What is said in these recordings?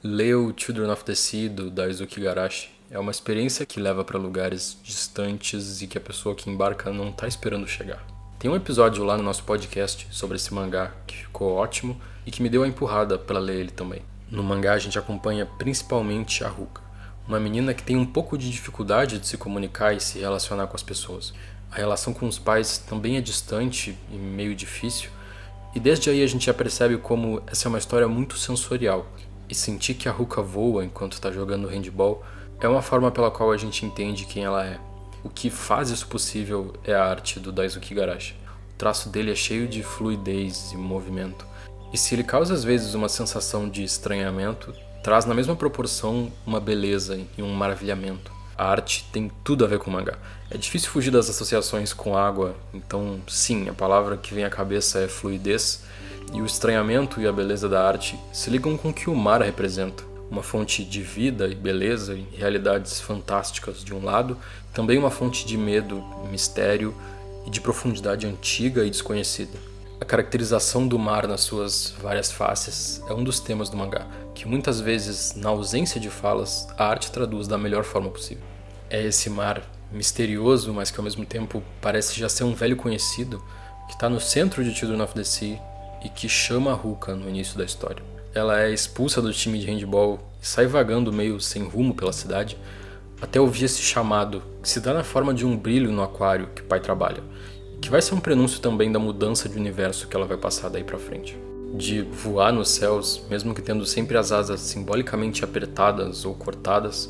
Ler o Children of the Sea, do Daisuke Igarashi, é uma experiência que leva para lugares distantes e que a pessoa que embarca não está esperando chegar. Tem um episódio lá no nosso podcast sobre esse mangá que ficou ótimo e que me deu a empurrada para ler ele também. No mangá a gente acompanha principalmente a Ruka, uma menina que tem um pouco de dificuldade de se comunicar e se relacionar com as pessoas. A relação com os pais também é distante e meio difícil, e desde aí a gente já percebe como essa é uma história muito sensorial. E sentir que a Ruka voa enquanto está jogando handball é uma forma pela qual a gente entende quem ela é. O que faz isso possível é a arte do Daisuke Igarashi. O traço dele é cheio de fluidez e movimento. E se ele causa às vezes uma sensação de estranhamento, traz na mesma proporção uma beleza e um maravilhamento. A arte tem tudo a ver com o mangá. É difícil fugir das associações com água, então sim, a palavra que vem à cabeça é fluidez, e o estranhamento e a beleza da arte se ligam com o que o mar representa. Uma fonte de vida e beleza e realidades fantásticas de um lado, também uma fonte de medo, mistério e de profundidade antiga e desconhecida. A caracterização do mar nas suas várias faces é um dos temas do mangá, que muitas vezes, na ausência de falas, a arte traduz da melhor forma possível. É esse mar misterioso, mas que ao mesmo tempo parece já ser um velho conhecido, que está no centro de Children of the Sea e que chama a Ruka no início da história. Ela é expulsa do time de handball e sai vagando meio sem rumo pela cidade, até ouvir esse chamado, que se dá na forma de um brilho no aquário que o pai trabalha, que vai ser um prenúncio também da mudança de universo que ela vai passar daí pra frente. De voar nos céus, mesmo que tendo sempre as asas simbolicamente apertadas ou cortadas,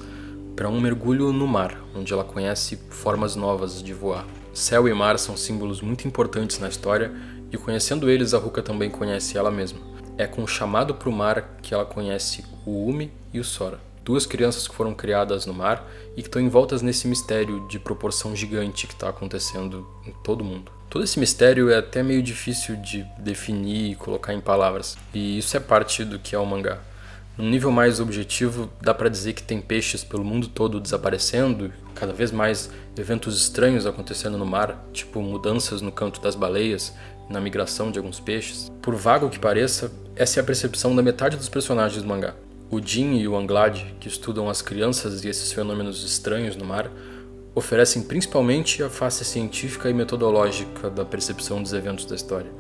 para um mergulho no mar, onde ela conhece formas novas de voar. Céu e mar são símbolos muito importantes na história, e conhecendo eles, a Ruka também conhece ela mesma. É com o chamado para o mar que ela conhece o Umi e o Sora, duas crianças que foram criadas no mar e que estão envoltas nesse mistério de proporção gigante que está acontecendo em todo mundo. Todo esse mistério é até meio difícil de definir e colocar em palavras, e isso é parte do que é o mangá. Num nível mais objetivo, dá para dizer que tem peixes pelo mundo todo desaparecendo, cada vez mais eventos estranhos acontecendo no mar, tipo mudanças no canto das baleias, na migração de alguns peixes. Por vago que pareça, essa é a percepção da metade dos personagens do mangá. O Jin e o Anglad, que estudam as crianças e esses fenômenos estranhos no mar, oferecem principalmente a face científica e metodológica da percepção dos eventos da história.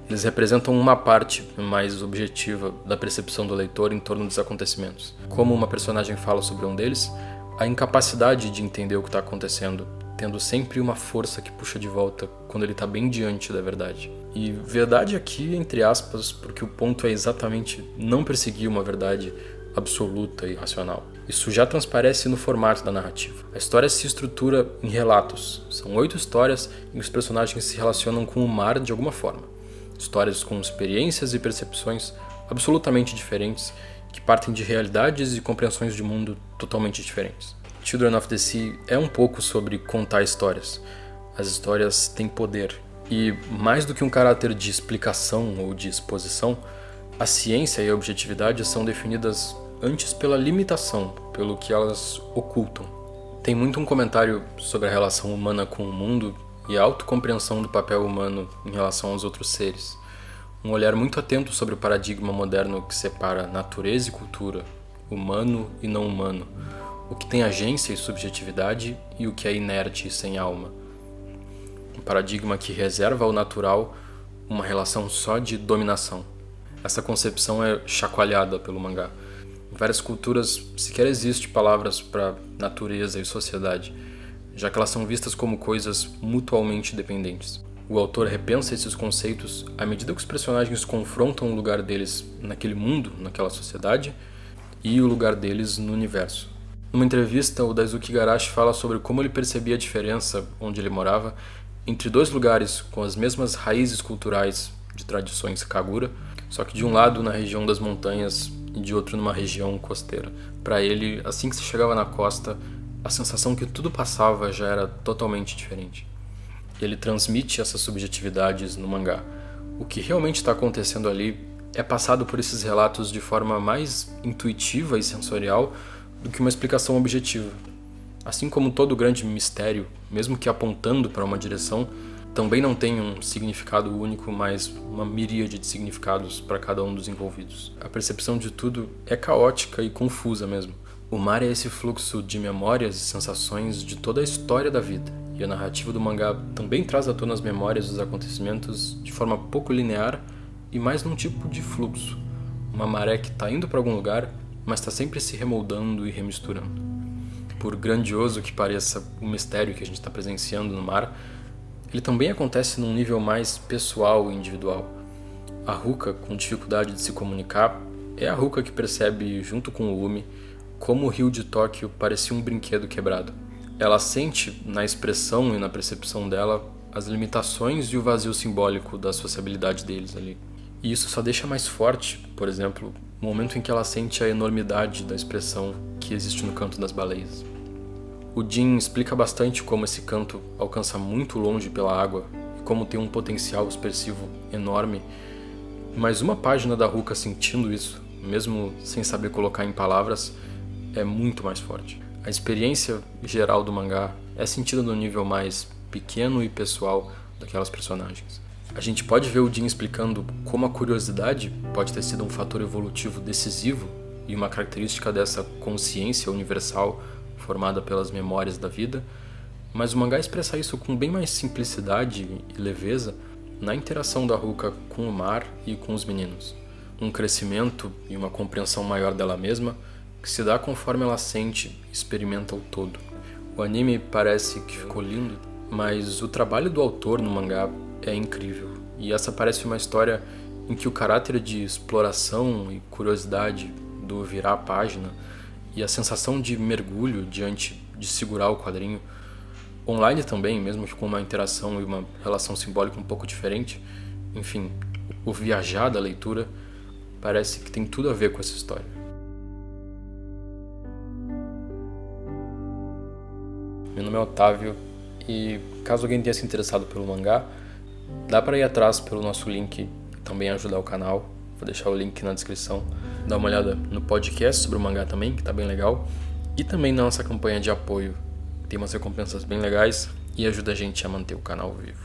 Eles representam uma parte mais objetiva da percepção do leitor em torno dos acontecimentos. Como uma personagem fala sobre um deles, a incapacidade de entender o que está acontecendo, tendo sempre uma força que puxa de volta quando ele está bem diante da verdade. E verdade aqui, entre aspas, porque o ponto é exatamente não perseguir uma verdade absoluta e racional. Isso já transparece no formato da narrativa. A história se estrutura em relatos. São 8 histórias em que os personagens se relacionam com o mar de alguma forma. Histórias com experiências e percepções absolutamente diferentes, que partem de realidades e compreensões de mundo totalmente diferentes. Children of the Sea é um pouco sobre contar histórias. As histórias têm poder. E mais do que um caráter de explicação ou de exposição, a ciência e a objetividade são definidas antes pela limitação, pelo que elas ocultam. Tem muito um comentário sobre a relação humana com o mundo e a autocompreensão do papel humano em relação aos outros seres. Um olhar muito atento sobre o paradigma moderno que separa natureza e cultura, humano e não humano, o que tem agência e subjetividade e o que é inerte e sem alma. Um paradigma que reserva ao natural uma relação só de dominação. Essa concepção é chacoalhada pelo mangá. Em várias culturas sequer existe palavras para natureza e sociedade, já que elas são vistas como coisas mutualmente dependentes. O autor repensa esses conceitos à medida que os personagens confrontam o lugar deles naquele mundo, naquela sociedade, e o lugar deles no universo. Numa entrevista, o Daisuke Igarashi fala sobre como ele percebia a diferença, onde ele morava, entre 2 lugares com as mesmas raízes culturais de tradições Kagura, só que de um lado na região das montanhas e de outro numa região costeira. Para ele, assim que se chegava na costa, a sensação que tudo passava já era totalmente diferente. Ele transmite essas subjetividades no mangá. O que realmente está acontecendo ali é passado por esses relatos de forma mais intuitiva e sensorial do que uma explicação objetiva. Assim como todo grande mistério, mesmo que apontando para uma direção, também não tem um significado único, mas uma miríade de significados para cada um dos envolvidos. A percepção de tudo é caótica e confusa mesmo. O mar é esse fluxo de memórias e sensações de toda a história da vida, e a narrativa do mangá também traz à tona as memórias dos acontecimentos de forma pouco linear e mais num tipo de fluxo. Uma maré que está indo para algum lugar, mas está sempre se remoldando e remisturando. Por grandioso que pareça o mistério que a gente está presenciando no mar, ele também acontece num nível mais pessoal e individual. A Ruka, com dificuldade de se comunicar, é a Ruka que percebe, junto com o Umi, como o rio de Tóquio parecia um brinquedo quebrado. Ela sente, na expressão e na percepção dela, as limitações e o vazio simbólico da sociabilidade deles ali. E isso só deixa mais forte, por exemplo, o momento em que ela sente a enormidade da expressão que existe no canto das baleias. O Jin explica bastante como esse canto alcança muito longe pela água e como tem um potencial expressivo enorme, mas uma página da Ruka sentindo isso, mesmo sem saber colocar em palavras, é muito mais forte. A experiência geral do mangá é sentida no nível mais pequeno e pessoal daquelas personagens. A gente pode ver o Jin explicando como a curiosidade pode ter sido um fator evolutivo decisivo e uma característica dessa consciência universal formada pelas memórias da vida, mas o mangá expressa isso com bem mais simplicidade e leveza na interação da Ruka com o mar e com os meninos. Um crescimento e uma compreensão maior dela mesma que se dá conforme ela sente e experimenta o todo. O anime parece que ficou lindo, mas o trabalho do autor no mangá é incrível, e essa parece uma história em que o caráter de exploração e curiosidade do virar a página e a sensação de mergulho diante de segurar o quadrinho, online também, mesmo que com uma interação e uma relação simbólica um pouco diferente, enfim, o viajar da leitura parece que tem tudo a ver com essa história. Meu nome é Otávio e caso alguém tenha se interessado pelo mangá, dá para ir atrás pelo nosso link e também ajudar o canal. Vou deixar o link na descrição. Dá uma olhada no podcast sobre o mangá também, que tá bem legal. E também na nossa campanha de apoio. Tem umas recompensas bem legais e ajuda a gente a manter o canal vivo.